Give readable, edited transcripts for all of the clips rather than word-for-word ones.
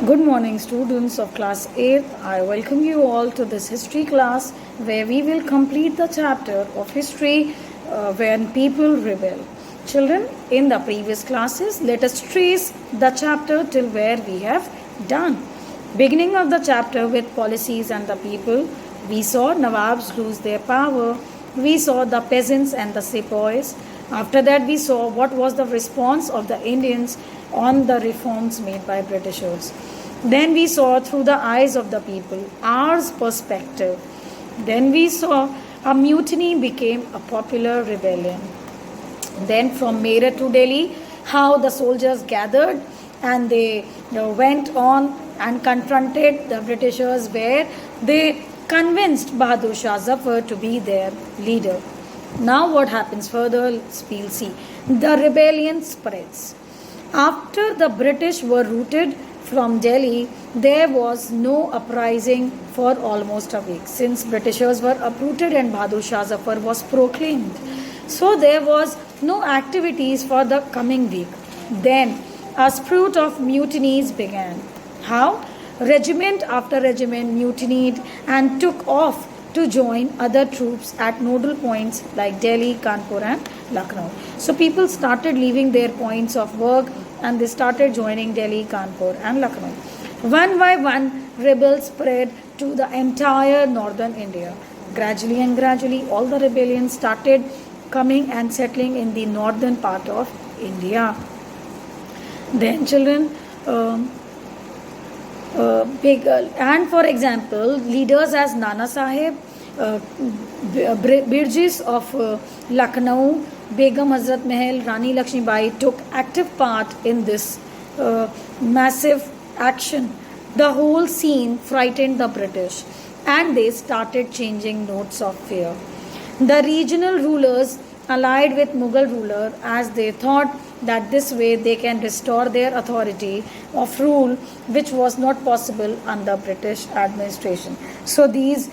Good morning, students of class 8th. I welcome you all to this history class where we will complete the chapter of history when people rebel. Children, in the previous classes, let us trace the chapter till where we have done. Beginning of the chapter with policies and the people, we saw Nawabs lose their power. We saw the peasants and the sepoys. After that, we saw what was the response of the Indians on the reforms made by Britishers. Then we saw through the eyes of the people, our perspective. Then we saw a mutiny became a popular rebellion. Then from Meerut to Delhi, how the soldiers gathered and they went on and confronted the Britishers, where they convinced Bahadur Shah Zafar to be their leader. Now what happens further, we'll see. The rebellion spreads. After the British were routed from Delhi, there was no uprising for almost a week, since Britishers were uprooted and Bahadur Shah Zafar was proclaimed. So there was no activities for the coming week. Then a spurt of mutinies began. How? Regiment after regiment mutinied and took off to join other troops at nodal points like Delhi, Kanpur and Lucknow. So people started leaving their points of work and they started joining Delhi, Kanpur and Lucknow. One by one, rebels spread to the entire northern India. Gradually and gradually, all the rebellions started coming and settling in the northern part of India. Then children, and for example, leaders as Nana Sahib, Birjis of Lucknow, Begum Hazrat Mahal, Rani Lakshmi Bai took active part in this massive action. The whole scene frightened the British and they started changing notes of fear. The regional rulers allied with Mughal ruler as they thought that this way they can restore their authority of rule, which was not possible under British administration. So these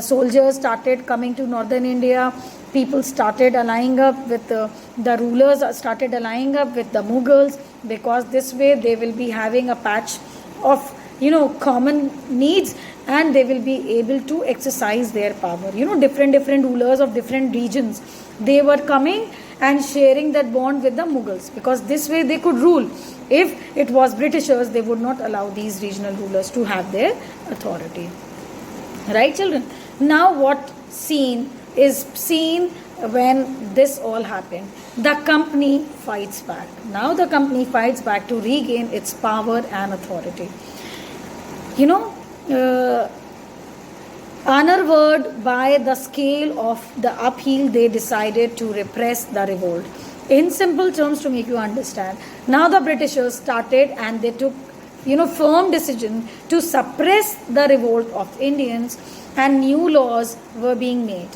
soldiers started coming to northern India. People started allying up with the rulers, started allying up with the Mughals, because this way they will be having a patch of common needs and they will be able to exercise their power. Different rulers of different regions, they were coming and sharing that bond with the Mughals, because this way they could rule. If it was Britishers, they would not allow these regional rulers to have their authority. Right, children? Now what scene is seen when this all happened? The company fights back. Now the company fights back to regain its power and authority. Unnerved by the scale of the upheaval, they decided to repress the revolt. In simple terms, to make you understand, now the Britishers started and they took firm decision to suppress the revolt of Indians, and new laws were being made.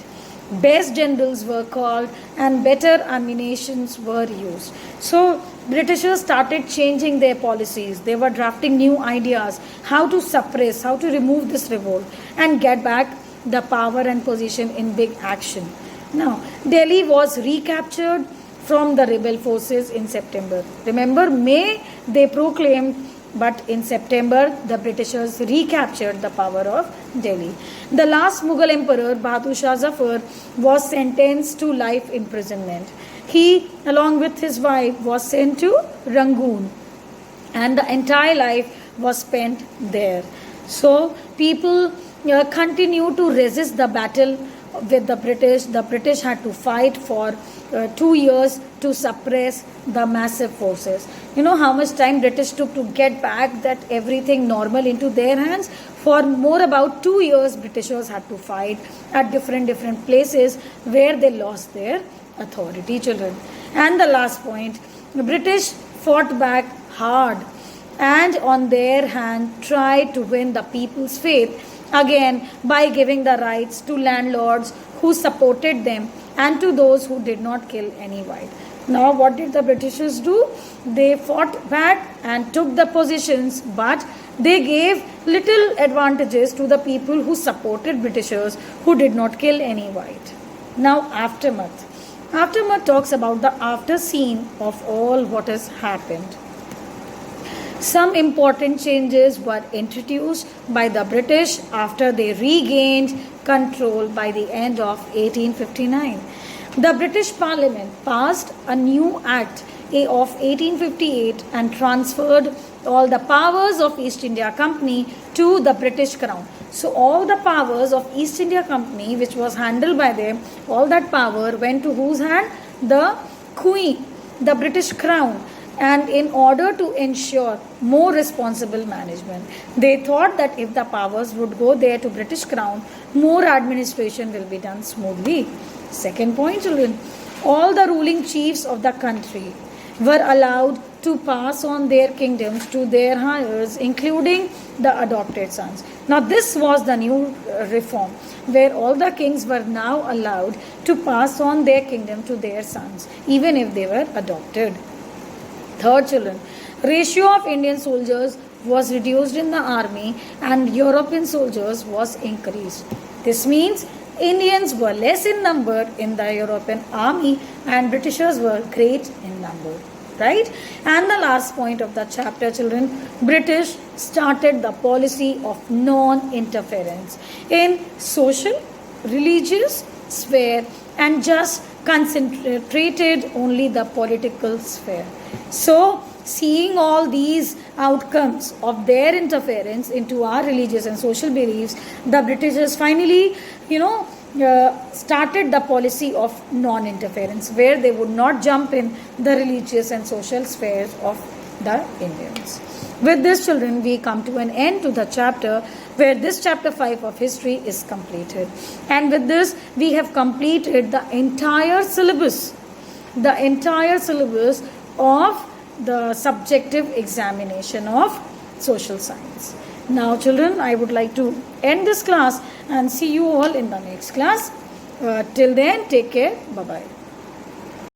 Best generals were called and better ammunitions were used. So Britishers started changing their policies. They were drafting new ideas, how to suppress, how to remove this revolt and get back the power and position in big action. Now, Delhi was recaptured from the rebel forces in September. Remember, May they proclaimed, but in September, the Britishers recaptured the power of Delhi. The last Mughal emperor, Bahadur Shah Zafar, was sentenced to life imprisonment. He, along with his wife, was sent to Rangoon, and the entire life was spent there. So, people continue to resist the battle with the British. The British had to fight for 2 years to suppress the massive forces. You know how much time British took to get back that everything normal into their hands? For more about 2 years, Britishers had to fight at different places where they lost their authority, children. And the last point, the British fought back hard and on their hand tried to win the people's faith again by giving the rights to landlords who supported them and to those who did not kill any white. Now what did the Britishers do? They fought back and took the positions, but they gave little advantages to the people who supported Britishers who did not kill any white. Now aftermath. Aftermath talks about the after scene of all what has happened. Some important changes were introduced by the British after they regained control by the end of 1859. The British Parliament passed a new Act of 1858 and transferred all the powers of East India Company to the British Crown. So all the powers of East India Company, which was handled by them, all that power went to whose hand? The Queen, the British Crown. And in order to ensure more responsible management, they thought that if the powers would go there to British Crown, more administration will be done smoothly. Second point, children, all the ruling chiefs of the country were allowed to pass on their kingdoms to their heirs, including the adopted sons. Now this was the new reform, where all the kings were now allowed to pass on their kingdom to their sons, even if they were adopted. Third, children, ratio of Indian soldiers was reduced in the army and European soldiers was increased. This means Indians were less in number in the European army and Britishers were great in number. Right? And the last point of the chapter, children, British started the policy of non-interference in social, religious sphere and just concentrated only the political sphere. So, seeing all these outcomes of their interference into our religious and social beliefs, the Britishers finally, started the policy of non-interference, where they would not jump in the religious and social spheres of the Indians. With this, children, we come to an end to the chapter, where this chapter 5 of history is completed. And with this, we have completed the entire syllabus of the subjective examination of social science. Now, children, I would like to end this class and see you all in the next class. Till then, take care. Bye-bye.